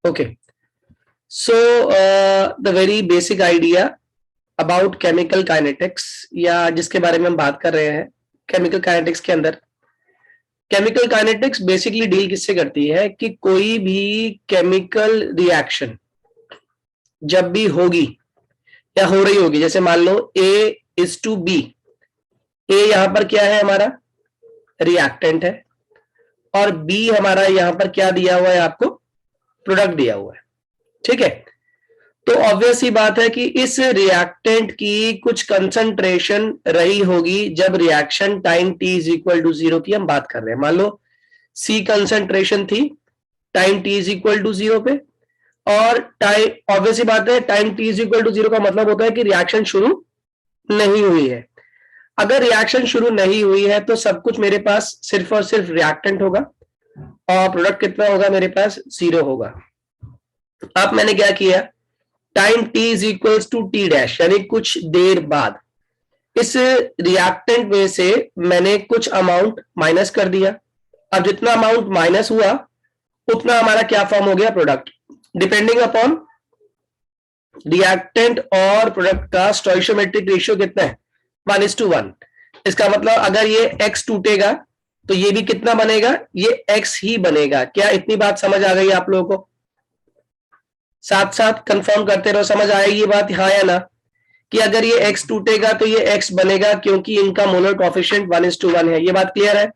Okay, so the very basic idea about chemical kinetics, या जिसके बारे में हम बात कर रहे हैं chemical kinetics के अंदर, chemical kinetics basically डील किससे करती है कि कोई भी chemical reaction जब भी होगी या हो रही होगी, जैसे मान लो A is to B, A यहाँ पर क्या है, हमारा रिएक्टेंट है, और B हमारा यहाँ पर क्या दिया हुआ है, आपको प्रोडक्ट दिया हुआ है, ठीक है। तो ऑब्वियस ही बात है कि इस रिएक्टेंट की कुछ कंसंट्रेशन रही होगी जब reaction time t is equal to 0 की हम बात कर रहे हैं। मान लो C कंसंट्रेशन थी time t is equal to 0 पे, और टाइम ऑब्वियस ही बात है time t is equal to 0 का मतलब होता है कि रिएक्शन शुरू नहीं हुई है। अगर रिएक्शन शुरू नहीं हुई है तो सब कुछ मेरे पास सिर्फ और सिर्फ रिएक्टेंट होगा, और प्रोडक्ट कितना होगा, मेरे पास 0 होगा। अब मैंने क्या किया, time t is equals to T dash, यानी कुछ देर बाद इस रिएक्टेंट में से मैंने कुछ अमाउंट माइनस कर दिया। अब जितना अमाउंट माइनस हुआ उतना हमारा क्या फॉर्म हो गया, प्रोडक्ट। डिपेंडिंग अपॉन रिएक्टेंट और प्रोडक्ट का स्टोइशियोमेट्रिक रेशियो कितना है, 1:1। इसका मतलब अगर ये x टूटेगा तो ये भी कितना बनेगा, ये x ही बनेगा। क्या इतनी बात समझ आ गई आप लोगों को? साथ साथ कंफर्म करते रहो, समझ आएगी ये बात, हाँ या ना, कि अगर ये x टूटेगा तो ये x बनेगा, क्योंकि इनका मोलर कोएफिशिएंट 1:1 है। ये बात क्लियर है?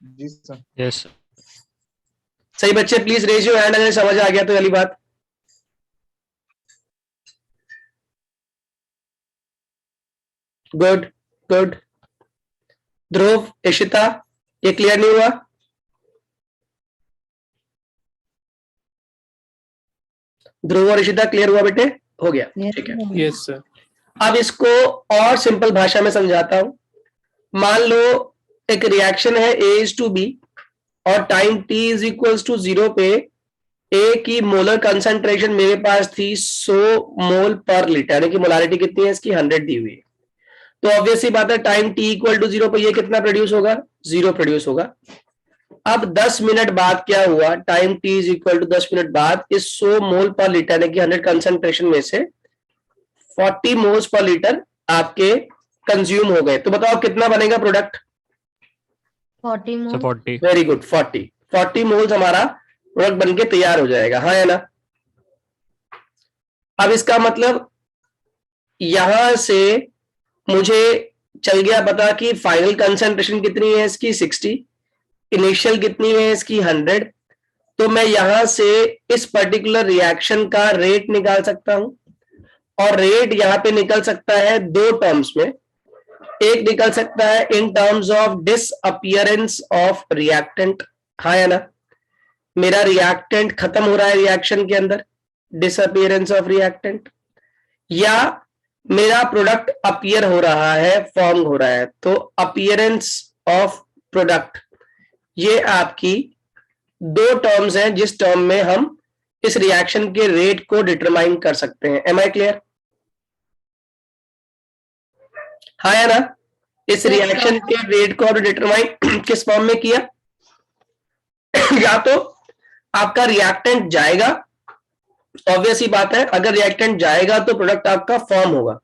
जी सर। यस। सही बच्चे प्लीज रेज योर हैंड अगर समझ आ गया तो वाली बात। Good good. ध्रुव, इशिता, ये क्लियर नहीं हुआ? ध्रुव और इशिता क्लियर हुआ बेटे? हो गया, ठीक है। Yes sir. अब इसको और सिंपल भाषा में समझाता हूं। मान लो एक रिएक्शन है A is to B, और time t is equals to 0 पे A की मोलर कंसंट्रेशन मेरे पास थी 100 मोल पर लीटर, यानी कि मोलारिटी कितनी है इसकी, 100 दी हुई है। तो ऑब्वियसली बात है टाइम t इक्वल टू 0 पे ये कितना प्रोड्यूस होगा, 0 प्रोड्यूस होगा। अब 10 मिनट बाद क्या हुआ, time t is equal to 10 minute बाद इस 100 मोल पर लीटर यानी कि 100 कंसंट्रेशन में से 40 मोल्स पर लीटर आपके कंज्यूम हो गए। तो बताओ कितना बनेगा प्रोडक्ट? 40 मोल। 40। वेरी गुड, 40 मोल्स हमारा प्रोडक्ट बनके तैयार हो जाएगा, हाँ या ना। अब इसका मतलब यहां से मुझे चल गया पता कि फाइनल कंसंट्रेशन कितनी है इसकी, 60, इनिशियल कितनी है इसकी, 100। तो मैं यहां से इस पर्टिकुलर रिएक्शन का रेट निकाल सकता हूं, और रेट यहां पे निकल सकता है दो टर्म्स में। एक निकल सकता है इन terms of disappearance of reactant, हाँ या ना। मेरा रिएक्टेंट खत्म हो रहा है रिएक्शन के अंदर, डिसअपियरेंस ऑफ रिएक्टेंट, या मेरा प्रोडक्ट अपीयर हो रहा है, फॉर्म हो रहा है। तो अपीयरेंस ऑफ प्रोडक्ट, ये आपकी दो टर्म्स हैं जिस टर्म में हम इस रिएक्शन के रेट को डिटरमाइन कर सकते हैं। Am I clear? हाँ या ना। इस रिएक्शन के रेट को डिटरमाइन किस फॉर्म में किया, या तो आपका रिएक्टेंट जाएगा, ऑब्वियस ही बात है अगर रिएक्टेंट जाएगा तो प्रोडक्ट आपका फॉर्म होगा।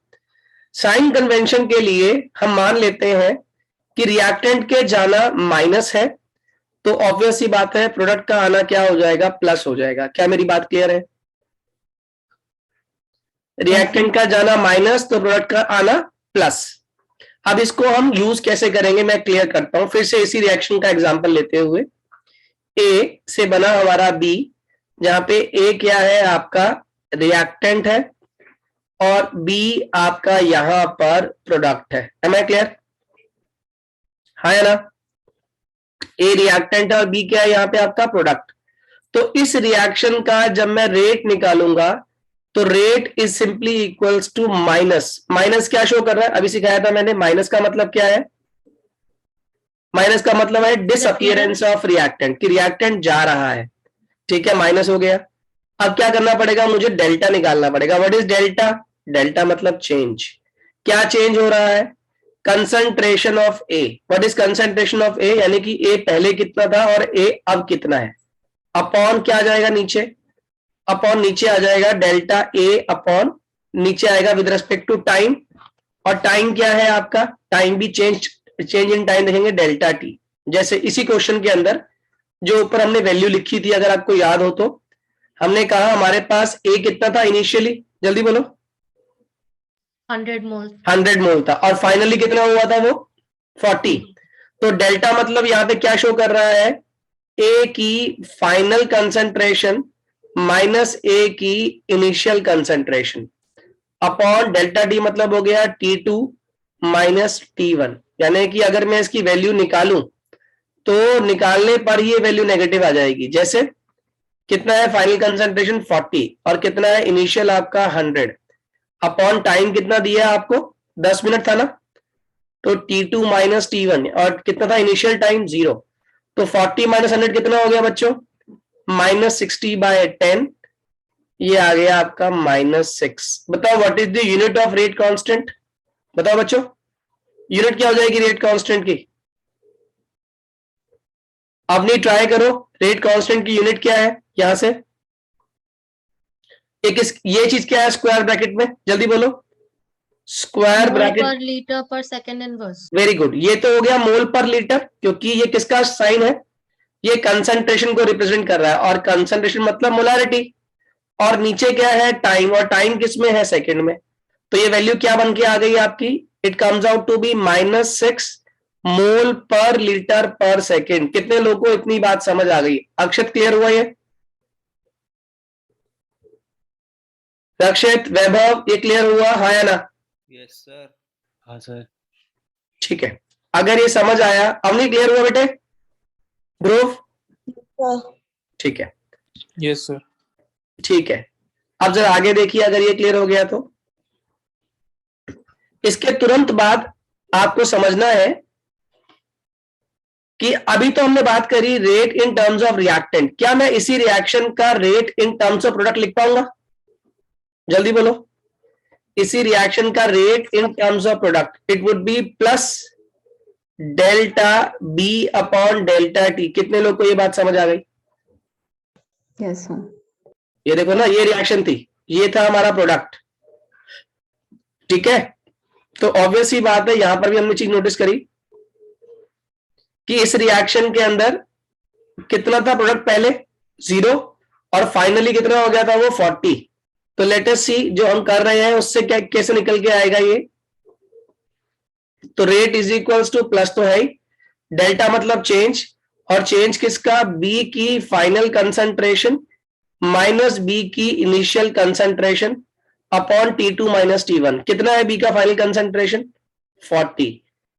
साइन कन्वेंशन के लिए हम मान लेते हैं कि रिएक्टेंट के जाना माइनस है, तो ऑब्वियस ही बात है प्रोडक्ट का आना क्या हो जाएगा, प्लस हो जाएगा। क्या मेरी बात क्लियर है? रिएक्टेंट का जाना माइनस तो प्रोडक्ट का आना प्लस। अब इसको हम यूज कैसे करेंगे मैं क्लियर करता हूं। फिर से इसी रिएक्शन का एग्जांपल लेते हुए, ए से बना हमारा बी, जहां पे ए क्या है, आपका रिएक्टेंट है, और बी आपका यहां पर प्रोडक्ट है। Am I clear? हाँ या ना। ए रिएक्टेंट है और बी क्या है, यहां पे आपका प्रोडक्ट। तो इस रिएक्शन का जब मैं रेट निकालूंगा तो rate is simply equals to minus. Minus क्या शो कर रहा है, अभी सिखाया था मैंने। माइनस का मतलब क्या है, माइनस का मतलब है डिसअपियरेंस ऑफ रिएक्टेंट, कि रिएक्टेंट जा रहा है, ठीक है, माइनस हो गया। अब क्या करना पड़ेगा, मुझे डेल्टा निकालना पड़ेगा। What is delta? डेल्टा मतलब चेंज। क्या चेंज हो रहा है, concentration of A. What is concentration of A, यानी कि ए पहले कितना था और ए अब कितना है। अपॉन क्या आ जाएगा नीचे, अपॉन नीचे आ जाएगा डेल्टा ए अपॉन नीचे आएगा विद रिस्पेक्ट टू टाइम, और टाइम क्या है आपका, टाइम भी चेंज इन टाइम देखेंगे डेल्टा टी। जैसे इसी क्वेश्चन के अंदर जो ऊपर हमने वैल्यू लिखी थी, अगर आपको याद हो तो हमने कहा हमारे पास ए कितना था इनिशियली, जल्दी बोलो, 100 मोल। 100 मोल था, और फाइनली कितना हुआ था वो 40। तो डेल्टा मतलब यहाँ पे क्या शो कर रहा है, ए की फाइनल कंसंट्रेशन माइनस ए की initial concentration upon delta T, मतलब हो गया T2 माइनस T1। यानी कि अगर मैं इसकी वैल्यू निकालूं तो निकालने पर ये वैल्यू नेगेटिव आ जाएगी। जैसे कितना है फाइनल कंसंट्रेशन 40 और कितना है इनिशियल आपका 100, अपॉन टाइम कितना दिया है आपको 10 मिनट था ना, तो T2 माइनस T1 और कितना था इनिशियल टाइम 0, तो 40 माइनस 100 कितना हो गया बच्चों, -60/10, ये आ गया आपका -6। बताओ what is the unit of rate constant, बताओ बच्चों यूनिट क्या हो जाएगी रेट कांस्टेंट की, अपनी ट्राई करो, रेट कांस्टेंट की यूनिट क्या है यहां से, ये चीज क्या है स्क्वायर ब्रैकेट में, जल्दी बोलो, स्क्वायर ब्रैकेट, पर लीटर पर सेकंड इनवर्स। वेरी गुड, ये तो हो गया मोल पर लीटर, क्योंकि ये किसका साइन है, ये कंसंट्रेशन को रिप्रेजेंट कर रहा है, और कंसंट्रेशन मतलब मोलारिटी, और नीचे क्या है टाइम, और टाइम किस में है सेकंड में, तो ये वैल्यू क्या बन के आ गई आपकी, it comes out to be -6 mole पर लीटर पर सेकेंड। कितने लोगों को इतनी बात समझ आ गई, अक्षत क्लियर हुआ ये, रक्षित वैभव ये क्लियर हुआ, हाँ या ना, यस सर, हाँ सर, ठीक है। अगर ये समझ आया, अवनी क्लियर हुआ बेटे, ध्रुव, ठीक है, यस सर। ठीक है। अब जरा आगे देखिए, अगर ये क्लियर हो गया तो इसके तुरंत बाद आपको समझना है कि अभी तो हमने बात करी rate in terms of reactant, क्या मैं इसी रिएक्शन का rate in terms of product लिख पाऊंगा, जल्दी बोलो, इसी रिएक्शन का rate in terms of product, it would be plus delta B upon delta T. कितने लोग को ये बात समझ आ गई, यस सर। ये देखो ना, ये रिएक्शन थी, ये था हमारा प्रोडक्ट, ठीक है। तो ऑब्वियस ही बात है, यहां पर भी हमने चीज नोटिस करी कि इस रिएक्शन के अंदर कितना था प्रोडक्ट पहले 0, और फाइनली कितना हो गया था वो 40। तो लेट अस सी जो हम कर रहे हैं उससे क्या कैसे निकल के आएगा ये, तो rate is equals two plus तो है ही, डेल्टा मतलब चेंज, और चेंज किसका, बी की फाइनल कंसंट्रेशन माइनस बी की initial concentration upon T2 minus T1। कितना है बी का फाइनल कंसंट्रेशन 40,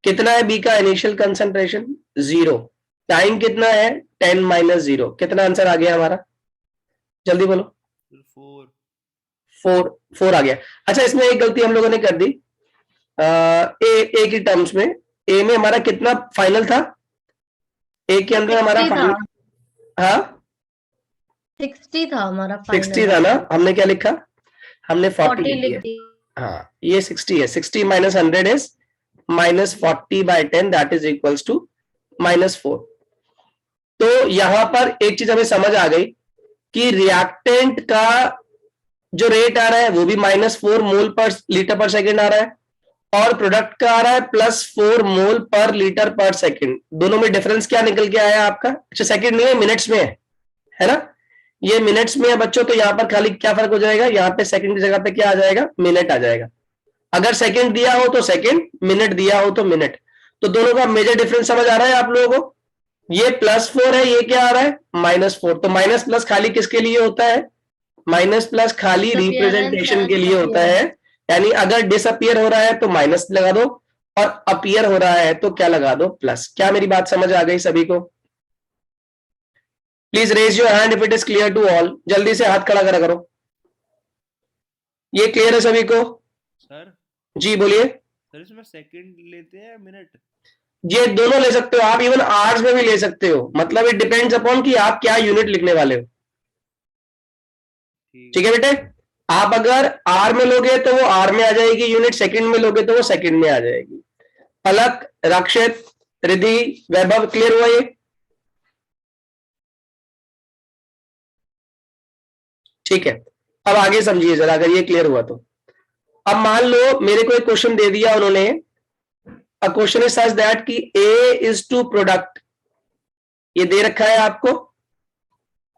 कितना है बी का इनिशियल कंसंट्रेशन 0, टाइम कितना है 10 माइनस 0, कितना आंसर आ गया हमारा, जल्दी बोलो, 4 आ गया। अच्छा इसमें एक गलती हम लोगों ने कर दी, ए की टर्म्स में, ए में हमारा कितना फाइनल था, ए के अंदर हमारा 60 फाइनल, था। हाँ 60 था हमारा 60 फाइनल। था ना, हमने क्या लिखा, हमने 40 40 लिख लिख दिया, दिया। हाँ ये 60 है, 60 minus 100 is -40/10 that is equals to -4। तो यहां पर एक चीज हमें समझ आ गई कि रिएक्टेंट का जो रेट आ रहा है वो भी -4 मोल पर लीटर पर सेकेंड आ रहा है, और प्रोडक्ट का आ रहा है +4 मोल पर लीटर पर सेकेंड। दोनों में डिफरेंस क्या निकल के आया आपका, अच्छा सेकेंड नहीं है मिनट्स में है ना, ये मिनट्स में है बच्चों, तो यहाँ पर खाली क्या फर्क हो जाएगा, यहाँ पे सेकंड की जगह पे क्या आ जाएगा, मिनट आ जाएगा। अगर सेकंड दिया हो तो सेकंड, मिनट दिया हो तो मिनट। तो दोनों का मेजर डिफरेंस समझ आ रहा है आप लोगों को, ये +4 है, ये क्या आ रहा है -4, तो माइनस प्लस खाली किसके लिए होता है, माइनस प्लस खाली रिप्रेजेंटेशन के लिए होता है, यानी अगर डिसअपियर हो रहा है तो माइनस लगा दो, और अपीयर हो रहा है तो क्या लगा दो, प्लस। क्या मेरी बात समझ आ गई सभी को, please raise your hand if it is clear to all, जल्दी से हाथ खड़ा करा करो, ये क्लियर है सभी को, सर जी बोलिए। सर इसमें सेकंड लेते हैं मिनट, ये दोनों ले सकते हो आप, इवन आवर्स में भी ले सकते हो, मतलब इट डिपेंड्स अपॉन कि आप क्या यूनिट लिखने वाले हो, ठीक है बेटे। आप अगर आर में लोगे तो वो आर में आ जाएगी यूनिट, सेकंड में लोगे तो वो सेकंड में आ जाएगी। पलक, रक्षित, रिद्धि, वैभव क्लियर हुआ ये, ठीक है, अब आगे समझिए जरा, अगर ये क्लियर हुआ तो। अब मान लो मेरे को एक क्वेश्चन दे दिया उन्होंने, a question is such that कि ए इज टू प्रोडक्ट, ये दे रखा है आपको,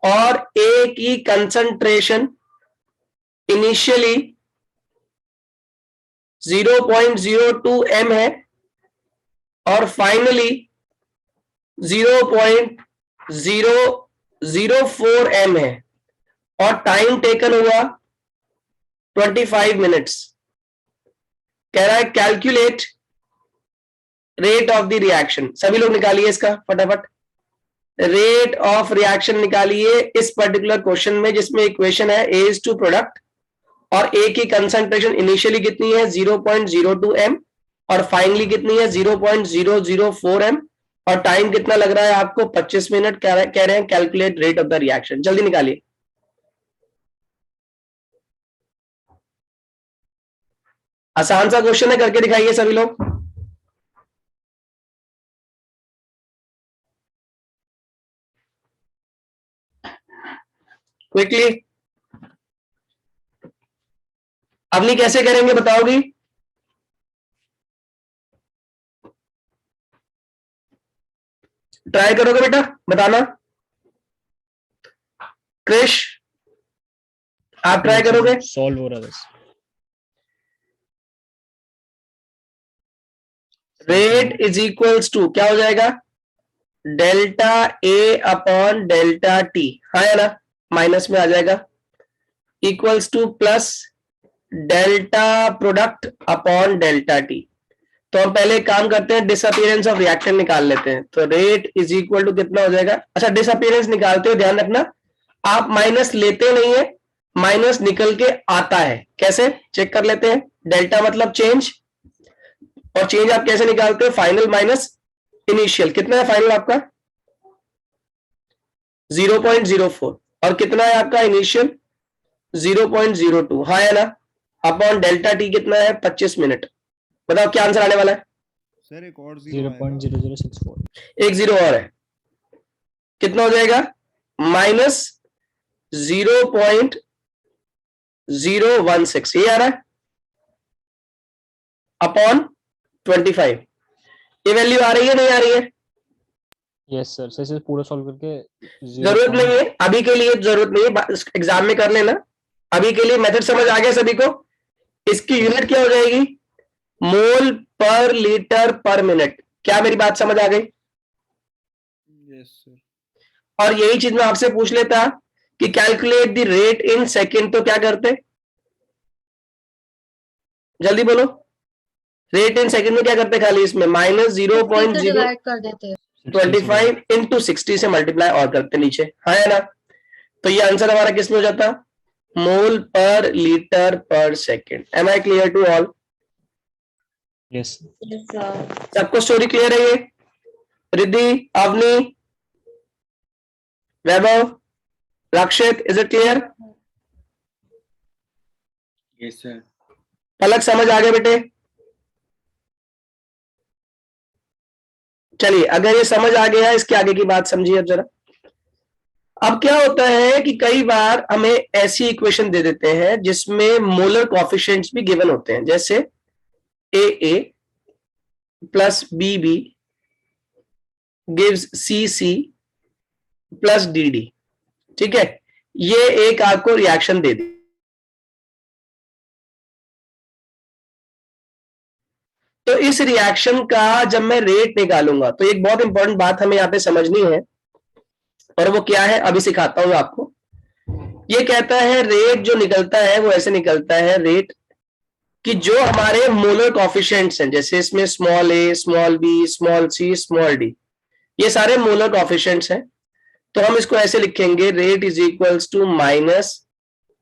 और ए की कंसंट्रेशन इनिशियली 0.02 m है और फाइनली 0.004 m है, और टाइम टेकन हुआ 25 मिनट्स। कह रहा है calculate rate of the reaction. सभी लोग निकालिए इसका फटाफट, रेट ऑफ रिएक्शन निकालिए इस पर्टिकुलर क्वेश्चन में, जिसमें इक्वेशन है ए इज टू प्रोडक्ट और ए की कंसंट्रेशन इनिशियली कितनी है 0.02 m और फाइनली कितनी है 0.004 m, और टाइम कितना लग रहा है आपको 25 मिनट। कह रहे हैं calculate rate of the reaction. जल्दी निकालिए। आसान सा क्वेश्चन है, करके दिखाइए सभी लोग। क्विकली। अवनी कैसे करेंगे बताओगी? ट्राई करोगे बेटा, बताना। क्रिश आप ट्राई करोगे? सॉल्व हो रहा है बस। रेट इज इक्वल्स टू क्या हो जाएगा? Delta A upon delta T, हाँ या ना, माइनस में आ जाएगा, equals two plus delta product upon delta T. तो हम पहले काम करते हैं, डिसअपियरेंस ऑफ रिएक्टेंट निकाल लेते हैं। तो रेट इज इक्वल टू कितना हो जाएगा? अच्छा, डिसअपियरेंस निकालते हो ध्यान रखना, आप माइनस लेते नहीं है, माइनस निकल के आता है। कैसे चेक कर लेते हैं? डेल्टा मतलब चेंज, और चेंज आप कैसे निकालते हो? Final minus initial. कितना है फाइनल आपका? 0.04, और कितना है आपका इनिशियल? 0.02, हाँ या ना, अपॉन डेल्टा टी कितना है? 25 मिनट। बताओ क्या आंसर आने वाला है? सर एक और 0.0064, एक जीरो और है, कितना हो जाएगा? माइनस 0.016, ये आ रहा है, अपॉन 25। ये वैल्यू आ रही है नहीं आ रही है? Yes sir. से पूरा सॉल्व करके जरूरत नहीं है अभी के लिए, जरूरत नहीं है, एग्जाम में कर लेना। अभी के लिए मेथड समझ आ गया सभी को? इसकी यूनिट क्या हो जाएगी? मोल पर लीटर पर मिनट। क्या मेरी बात समझ आ गई? Yes sir. और यही चीज मैं आपसे पूछ लेता कि calculate the rate in second, तो क्या करते? जल्दी बोलो, रेट इन सेकेंड में क्या करते? खाली इसमें माइनस 0.0 डिवाइड कर देते हैं। 25 इंटू 60 से मल्टीप्लाई और करते नीचे, हाँ है ना। तो ये आंसर हमारा किसमें हो जाता? मोल पर litre per second. Am I clear to all? Yes सबको स्टोरी क्लियर है ये? Riddhi, Avani, Vaibhav, Rakshit, is it clear? Yes sir. Palak समझ आ गए बेटे? चलिए, अगर ये समझ आ गया, इसके आगे की बात समझिए अब जरा। अब क्या होता है कि कई बार हमें ऐसी इक्वेशन दे देते हैं जिसमें मोलर कोएफिशिएंट्स भी गिवन होते हैं, जैसे A plus B gives C plus D. ठीक है, ये एक आपको रिएक्शन दे दी। तो इस रिएक्शन का जब मैं रेट निकालूंगा, तो एक बहुत इंपॉर्टेंट बात हमें यहां पे समझनी है, और वो क्या है अभी सिखाता हूं आपको। ये कहता है रेट जो निकलता है वो ऐसे निकलता है, रेट कि जो हमारे मोलर कोएफिशिएंट्स हैं, जैसे इसमें स्मॉल ए, small B, small C, small D, ये सारे मोलर कोएफिशिएंट्स हैं। तो हम इसको ऐसे लिखेंगे, rate is equals to minus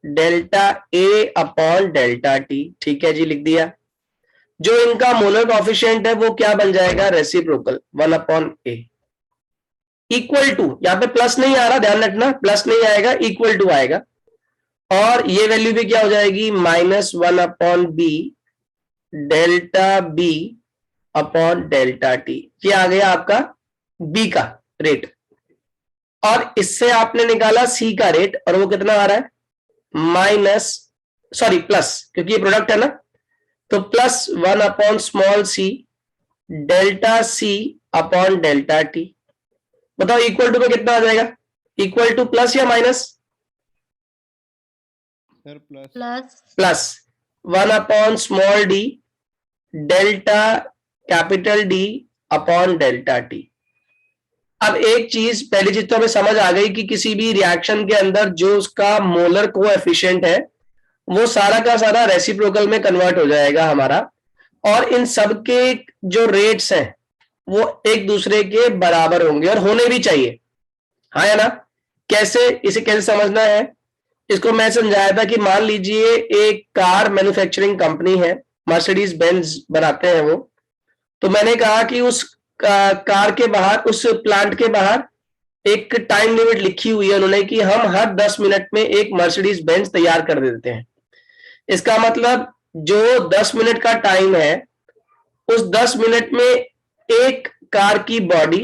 delta A upon delta T. ठीक है जी, लिख दिया। जो इनका मोलर कोएफिशिएंट है वो क्या बन जाएगा? Reciprocal 1 upon A, equal to, यहां पे प्लस नहीं आ रहा, ध्यान रखना, प्लस नहीं आएगा, इक्वल टू आएगा। और ये वैल्यू भी क्या हो जाएगी? Minus 1 upon B delta B upon delta T. ये आ गया आपका बी का रेट, और इससे आपने निकाला सी का रेट, और वो कितना आ रहा है? माइनस सॉरी प्लस, क्योंकि ये प्रोडक्ट है ना, तो plus 1 upon small C delta C upon delta T. बताओ इक्वल टू में कितना आ जाएगा? इक्वल टू प्लस या minus? Sir plus plus plus 1 upon small D delta capital D upon delta T. अब एक चीज, पहली चीज तो हमें समझ आ गई कि किसी भी रिएक्शन के अंदर जो उसका मोलर कोएफिशिएंट है वो सारा का सारा रेसिप्रोकल में कन्वर्ट हो जाएगा हमारा, और इन सब के जो रेट्स हैं वो एक दूसरे के बराबर होंगे और होने भी चाहिए, हाँ या ना? कैसे, इसे कैसे समझना है? इसको मैं समझाया था कि मान लीजिए एक कार मैन्युफैक्चरिंग कंपनी है, मर्सिडीज बेंज बनाते हैं वो, तो मैंने कहा कि उस कार के बाहर, उस प्लांट के बाहर एक टाइम लिमिट लिखी हुई है उन्होंने कि हम हर 10 मिनट में एक मर्सिडीज बेंज तैयार कर देते हैं। इसका मतलब जो 10 मिनट का टाइम है, उस 10 मिनट में एक कार की बॉडी,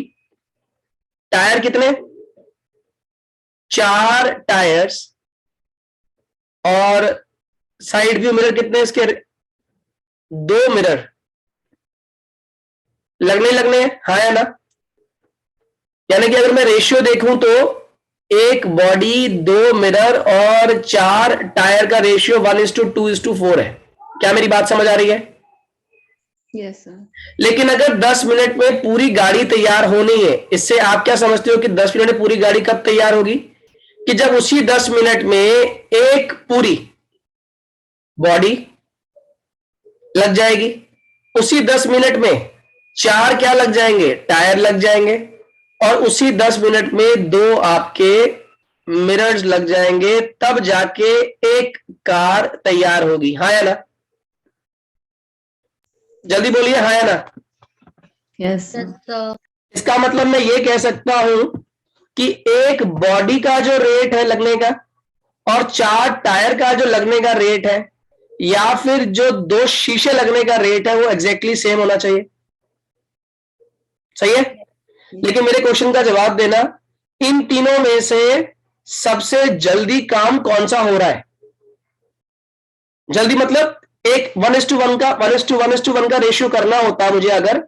टायर कितने? 4 टायर्स, और साइड व्यू मिरर कितने इसके? 2 मिरर लगने हैं, हाँ या ना? यानी कि अगर मैं रेशियो देखूं तो एक बॉडी, 2 मिरर और 4 टायर का रेशियो 1:2:4 है। क्या मेरी बात समझ आ रही है? Yes, sir. लेकिन अगर 10 मिनट में पूरी गाड़ी तैयार होनी है, इससे आप क्या समझते हो कि 10 मिनट में पूरी गाड़ी कब तैयार होगी? कि जब उसी 10 मिनट में एक पूरी बॉडी लग जाएगी, उसी 10 मिनट में 4 क्या लग जाएंगे? टायर लग जाएंगे, और उसी 10 मिनट में 2 आपके मिरर्स लग जाएंगे, तब जाके एक कार तैयार होगी, हाँ या ना? जल्दी बोलिए, हाँ या ना? Yes, sir. सर इसका मतलब मैं ये कह सकता हूं कि एक बॉडी का जो रेट है लगने का, और 4 टायर का जो लगने का रेट है, या फिर जो 2 शीशे लगने का रेट है, वो एग्जैक्टली सेम होना चाहिए। सही है? लेकिन मेरे क्वेश्चन का जवाब देना, इन तीनों में से सबसे जल्दी काम कौन सा हो रहा है? जल्दी मतलब एक 1:1 का 1:1 का रेशियो करना होता मुझे अगर,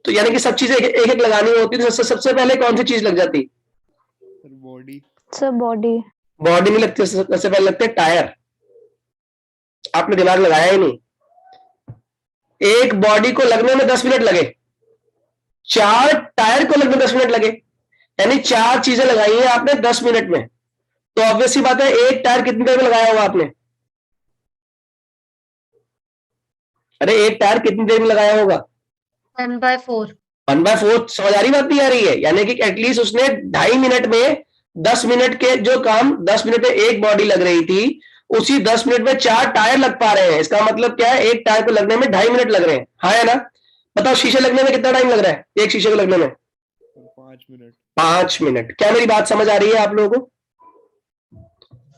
तो यानी कि सब चीजें एक एक लगानी होती, तो सबसे पहले कौन सी चीज लग जाती? Sir body Sir, body. Body में लगती है, सबसे पहले लगते हैं टायर। आपने दिमाग लगाया ही नहीं। एक बॉडी को लगने में 10 मिनट लगे, 4 टायर को लगने में 10 मिनट लगे, यानी 4 चीजें लगाई हैं आपने 10 मिनट में। तो ऑब्वियस सी बात है, एक टायर कितनी देर में लगाया होगा आपने? अरे एक टायर कितनी देर में लगाया होगा? 1/4 1/4। समझ आ रही बात? नहीं आ रही है? यानी कि एटलीस्ट उसने 2.5 मिनट में 10 मिनट के जो काम 10 मिनट में एक बॉडी लग रही थी, उसी 10 मिनट में 4 टायर लग पा रहे हैं। इसका मतलब क्या है? एक टायर को लगने में 2.5 मिनट लग रहे हैं, हाँ या ना? बताओ शीशे लगने में कितना टाइम लग रहा है? एक शीशे को लगने में 5 मिनट 5 मिनट। क्या मेरी बात समझ आ रही है आप लोगों को?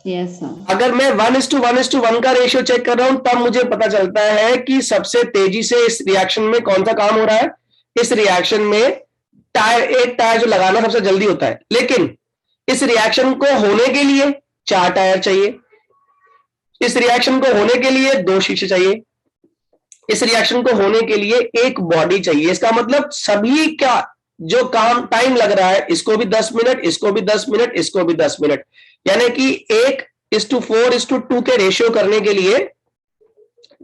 Yes, sir. अगर मैं 1:1 का रेशियो चेक कर रहा हूं, तब मुझे पता चलता है कि सबसे तेजी से इस रिएक्शन में कौन सा काम हो रहा है। इस रिएक्शन में एक टायर जो लगाना सबसे जल्दी होता है, लेकिन इस रिएक्शन को होने के लिए 4 टायर चाहिए, इस रिएक्शन को होने के लिए 2 शीशे चाहिए, इस रिएक्शन को होने के लिए एक बॉडी चाहिए। इसका मतलब सभी का जो काम टाइम लग रहा है, इसको भी 10 मिनट, इसको भी 10 मिनट, इसको भी 10 मिनट, यानी कि 1:4:2 के रेशियो करने के लिए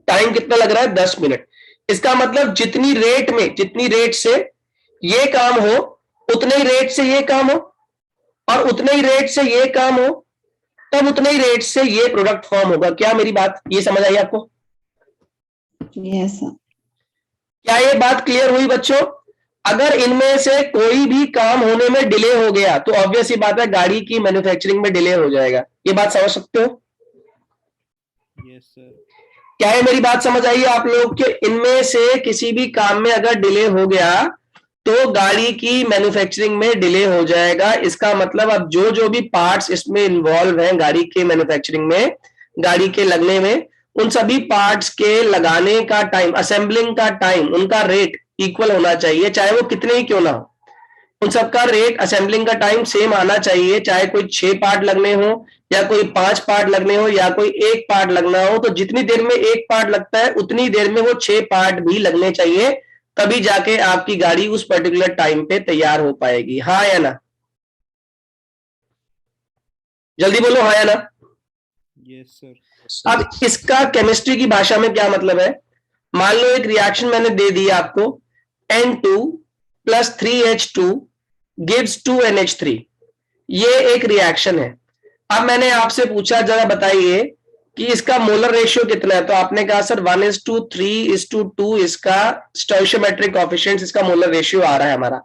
टाइम कितना लग रहा है? 10 मिनट। इसका मतलब जितनी रेट से ये काम हो, उतने ही रेट से ये काम हो, और उतने ही रेट से ये काम हो, तब उतने ही रेट से ये प्रोडक्ट फॉर्म होगा। क्या मेरी बात ये समझ आई आपको? Yes, sir. क्या ये बात क्लियर हुई बच्चों? अगर इनमें से कोई भी काम होने में डिले हो गया, तो ऑब्वियस ही बात है गाड़ी की मैन्युफैक्चरिंग में डिले हो जाएगा। ये बात समझ सकते हो? यस सर क्या ये मेरी बात समझ आई है आप लोग के? इनमें से किसी भी काम में अगर डिले हो गया, तो गाड़ी की मैन्युफैक्चरिंग में डिले हो जाएगा। इसका मतलब अब जो भी पार्ट्स इसमें इन्वॉल्व हैं गाड़ी के मैन्युफैक्चरिंग में, गाड़ी के लगने में, उन सभी पार्ट्स के लगाने का टाइम, असेंबलिंग का टाइम, उनका रेट इक्वल होना चाहिए, चाहे वो कितने ही क्यों ना हो। उन सबका रेट असेंबलिंग का टाइम सेम आना चाहिए, चाहे कोई 6 पार्ट लगने हो या कोई 5 पार्ट लगने हो या कोई 1 पार्ट लगना हो। तो जितनी देर में 1 पार्ट लगता है उतनी देर में वो 6 पार्ट भी लगने चाहिए, तभी जाके आपकी गाड़ी उस पर्टिकुलर टाइम पे तैयार हो पाएगी। हाँ या ना? जल्दी बोलो हाँ या ना। Yes, sir. अब इसका केमिस्ट्री की भाषा में क्या मतलब है? मान लो एक रिएक्शन मैंने दे दी आपको, N2 + 3H2 gives 2NH3। ये एक रिएक्शन है। अब मैंने आपसे पूछा जरा बताइए कि इसका मोलर रेशियो कितना है, तो आपने कहा सर 1:3:2 इसका स्टोइचियोमेट्रिक कोएफिशिएंट, इसका मोलर रेशियो आ रहा है हमारा।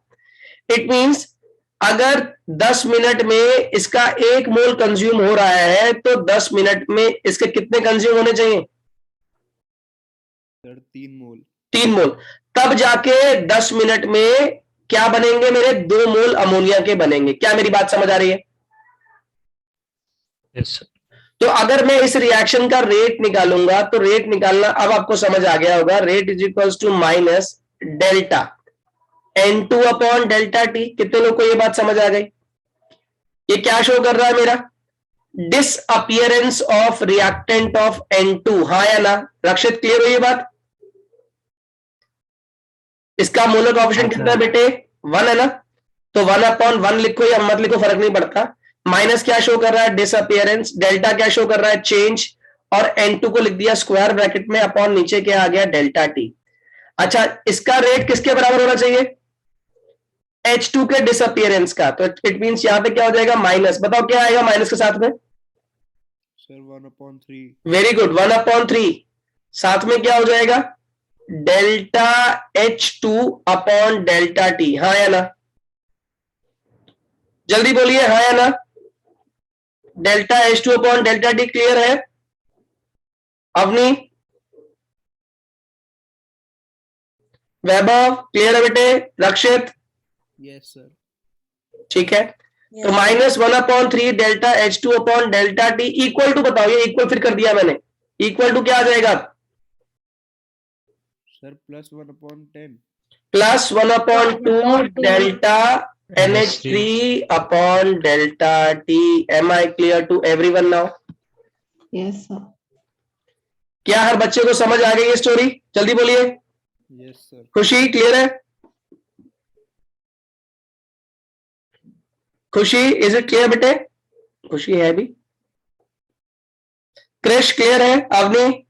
इट मींस अगर 10 मिनट में इसका 1 मोल कंज्यूम हो रहा है तो 10 मिनट में इसके कितने कंज्यूम होने चाहिए? सर 3 मोल। 3 मोल। तब जाके 10 मिनट में क्या बनेंगे मेरे? 2 मोल अमोनिया के बनेंगे। क्या मेरी बात समझ आ रही है? Yes, sir. तो अगर मैं इस रिएक्शन का रेट निकालूंगा तो रेट निकालना अब आपको समझ आ गया होगा। Rate is equals to minus delta N2 upon delta T. कितने लोग को ये बात समझ आ गई? ये क्या शो कर रहा है मेरा? Disappearance of reactant of N2। हाँ या ना? रक्षित क्लियर हुई ये बात? इसका मोलर कोएफिशिएंट कितना है बेटे? 1 है ना? तो 1/1 लिखो या मत लिखो फर्क नहीं पड़ता। माइनस क्या शो कर रहा है? डिसअपियरेंस। डेल्टा क्या शो कर रहा है? चेंज। और N2 को लिख दिया स्क्वायर ब्रैकेट में, अपॉन नीचे क्या आ गया? Delta T. अच्छा, इसका रेट किसके बराबर होना चाहिए? H2 के डिसअपियरेंस का। तो इट मींस यहां पे क्या हो जाएगा? माइनस। बताओ क्या आएगा माइनस के साथ में? सर 1/3। Very good, 1/3। साथ में क्या हो जाएगा? Delta H2 upon delta T. हाँ या ना? जल्दी बोलिए हाँ या ना? Delta H2 upon delta T clear है? अवनी, वैभव क्लियर है बेटे? रक्षित Yes, sir. ठीक है। तो -1/3 delta H2 upon delta T equal to, बताओ ये इक्वल फिर कर दिया मैंने, इक्वल टू क्या आ जाएगा? Sir +1/10। +1/2 delta NH3 upon delta T. Am I clear to everyone now? Yes, sir. क्या हर बच्चे को समझ आ गई ये स्टोरी? जल्दी बोलिए। Yes, sir. खुशी क्लियर है? खुशी इज इट क्लियर बेटे? खुशी है भी? क्रिश क्लियर है? Avani,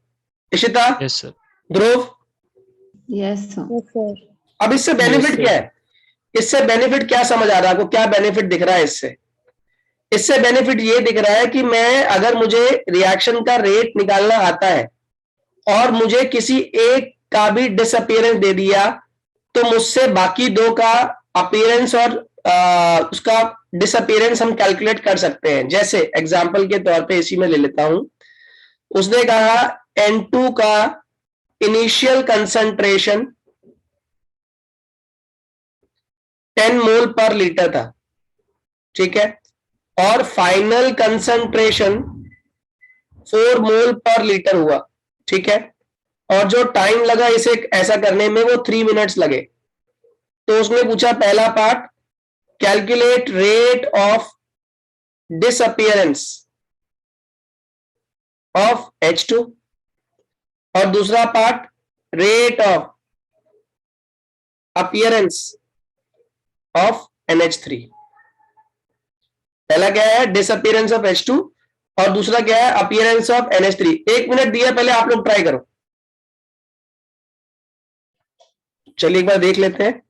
Ishita, Yes, sir. ध्रुव? Yes, sir. अब इससे बेनिफिट sir. क्या है? इससे बेनिफिट क्या समझ आ रहा है आपको? क्या बेनिफिट दिख रहा है इससे? इससे बेनिफिट ये दिख रहा है कि मैं, अगर मुझे रिएक्शन का रेट निकालना आता है और मुझे किसी एक का भी डिसअपियरेंस दे दिया, तो मुझसे बाकी 2 का अपीयरेंस और उसका डिसअपियरेंस हम कैलकुलेट कर सकते हैं। जैसे एग्जांपल के तौर पे इसी में ले लेता हूं। उसने कहा N2 का इनिशियल कंसंट्रेशन 10 मोल पर लीटर था, ठीक है, और फाइनल कंसंट्रेशन 4 मोल पर लीटर हुआ, ठीक है, और जो टाइम लगा इसे ऐसा करने में वो 3 मिनट्स लगे। तो उसने पूछा पहला part, calculate rate of disappearance of H2, और दूसरा part rate of appearance of NH3। पहला क्या है? डिसअपियरेंस ऑफ H2, और दूसरा क्या है? Appearance of NH3। 1 मिनट दिया, पहले आप लोग ट्राई करो। चलिए एक बार देख लेते हैं।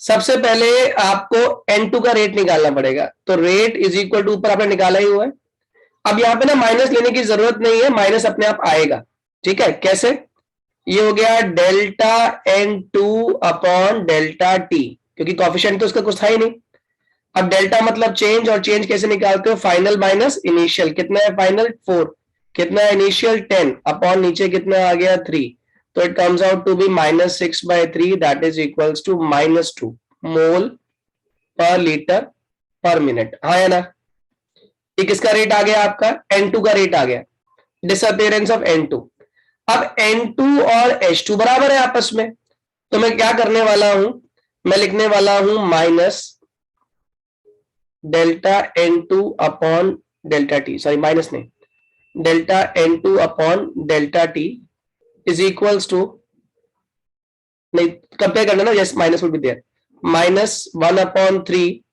सबसे पहले आपको N2 का रेट निकालना पड़ेगा। तो रेट इज इक्वल टू, ऊपर आपने निकाला ही हुआ है। अब यहां पे ना माइनस लेने की जरूरत नहीं है, माइनस अपने आप आएगा, ठीक है। कैसे? ये हो गया delta N2 upon delta T, क्योंकि कॉफिशिएंट तो उसका कुछ था ही नहीं। अब डेल्टा मतलब चेंज, और चेंज कैसे निकालते हो? Final minus initial. कितना है फाइनल? 4। कितना है इनिशियल? 10, अपॉन नीचे कितना आ गया? 3। तो it comes out to be -6/3, that is equals to -2 mole पर लीटर पर मिनट। हाँ या ना? ये किसका रेट आ गया? आपका N2 का रेट आ गया, डिसअपियरेंस ऑफ N2। अब N2 और H2 बराबर है आपस में, तो मैं क्या करने वाला हूं? मैं लिखने वाला हूं minus delta N2 upon delta T, sorry minus नहीं, delta N2 upon delta T is equals to, नहीं कंपेयर करना ना, yes minus will be there, minus 1/3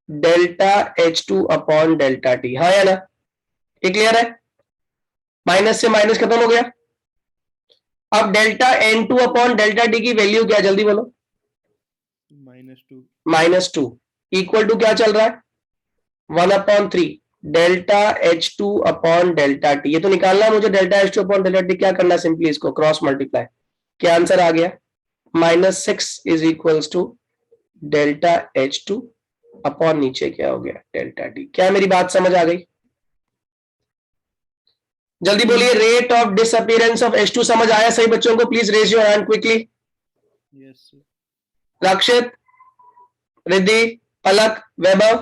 delta H2 upon delta T. हाँ या ना, ये क्लियर है? माइनस से माइनस खत्म हो गया। अब delta N2 upon delta T की वैल्यू क्या, जल्दी बोलो। -2 इक्वल टू क्या चल रहा है, 1/3 delta H2 upon delta T. ये तो निकालना है मुझे, delta H2 upon delta T. क्या करना है, सिंपली इसको क्रॉस मल्टीप्लाई। क्या आंसर आ गया, -6 is equals to delta H2 upon नीचे क्या हो गया, डेल्टा टी। क्या मेरी बात समझ आ गई? जल्दी बोलिए, rate of disappearance of H2 समझ आया सही बच्चों को? Please raise your hand quickly. Yes sir. Rakshit, Riddhi, Palak, Vaibhav,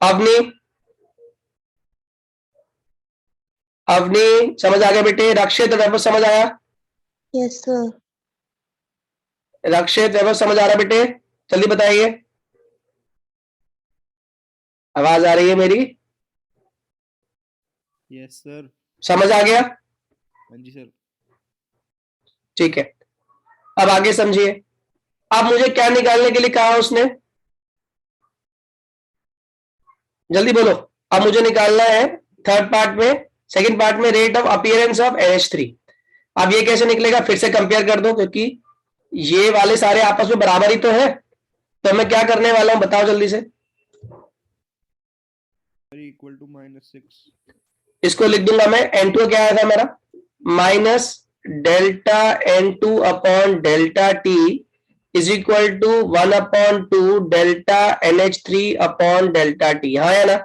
Avani, Avani समझ आ गया बेटे? रक्षित, वैभव समझ आया? Yes sir. रक्षित, वैभव समझ आ रहा बेटे? जल्दी बताइए, आवाज आ रही है मेरी? Yes sir. समझ आ गया? हाँ जी सर। ठीक है, अब आगे समझिए। अब मुझे क्या निकालने के लिए कहा उसने, जल्दी बोलो। अब मुझे निकालना है थर्ड पार्ट में, सेकंड पार्ट में, rate of appearance of NH3। अब ये कैसे निकलेगा, फिर से कंपेयर कर दो, क्योंकि ये वाले सारे आपस में बराबर ही तो है। तो मैं क्या करने वाला हूं, बताओ जल्दी से। Equal to -6। इसको लिख दूंगा मैं, N2 क्या आया था मेरा, minus delta N2 upon delta T is equal to 1/2 delta NH3 upon delta T. हाँ या ना,